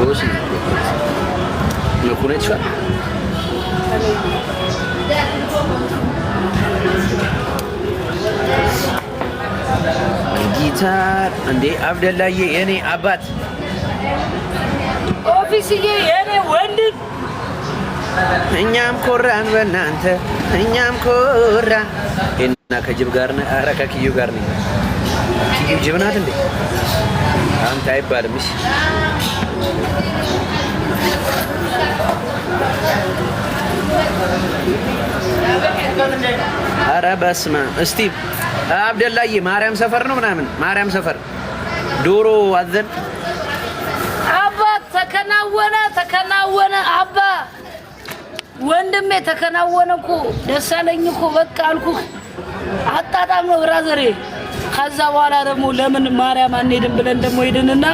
Dosi. መኩነቻ ጊታር እንዴ አብደላዬ የኔ አባት ኦፊስዬ የኔ ወንድም እኛም ኮራን በእናንተ እኛም ኮራን እና ከጅብ ጋር ነህ ኧረ ከኪዩ ጋር ነኝ ኪዩ ጅብ ናት እንዴ አንተ አይባልም እሺ ኧረ በስመ አብ እስቲ አብደላዬ ማርያም ሰፈር ነው ምናምን ማርያም ሰፈር ዶሮ አዘን አባ ተከናወነ አባ ወንድሜ ተከናወነ እኮ ደስ አለኝ እኮ በቃ አልኩህ አጣጣም ነው ብራዘሬ ከዛ በኋላ ደግሞ ለምን ማርያም አንሄድም ብለን ደግሞ ሄድንና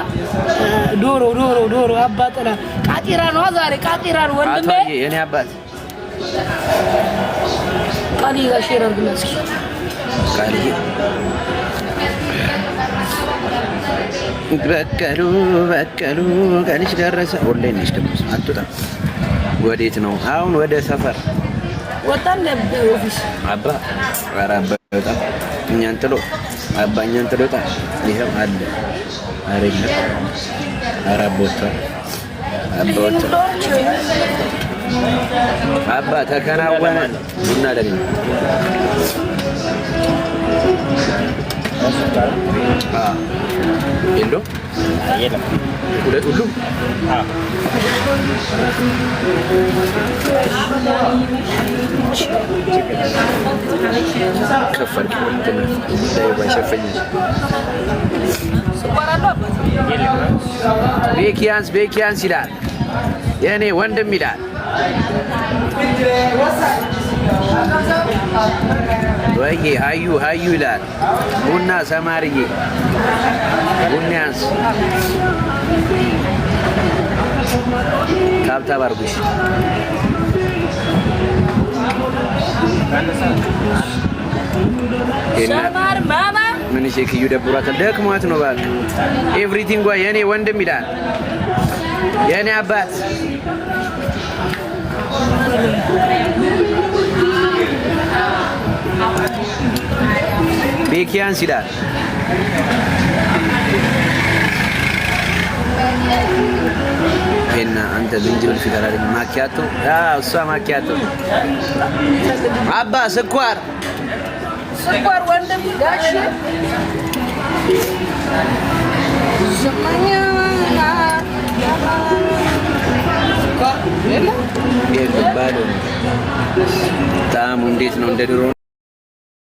ዶሮ አባጠና ቃጢራ ነው ዛሬ ቃጢራ ነው ወንድሜ የኔ አባት ቃሊ ጋር ሼር አድርግልኝ እስኪ ቃሊ በቀሉ ቀንሽ ደረሰ ሁሌ ነሽ ደግሞ አትወጣም ወዴት ነው አሁን ወደ ሰፈር ወጣን ኦፊስ አባ ኧረ አባ ወጣ እኛን ጥሎ አባኛን ጥሎታ ይሄው አለ አረኛ ኧረ ቦታ አባ ተከናወነ ቡና ደግሞ የሎ የለም ሁለት ሁሉ ከፈርክ ላይ ባይሸፈኝ ቤኪያንስ ይላል የኔ ወንድም ይላል ወይዬ ሀዩ ይላል ቡና ሰማርዬ ቡናያንስ ታብታብ አድርጉሽ ሰማር ማማ ምን ኪዩ ደብሯታል ደክሟት ነው ባክ ኤቭሪቲንግ ዋ የኔ ወንድም ይላል የኔ አባት ቤኪያንስ ይላል እና አንተ ዝንጅብል ፊት አላደኝ ማኪያቶ እሷ ማኪያቶ አባ ስኳር ወንድም ጋሽ ጣዕሙ እንዴት ነው እንደ ድሮ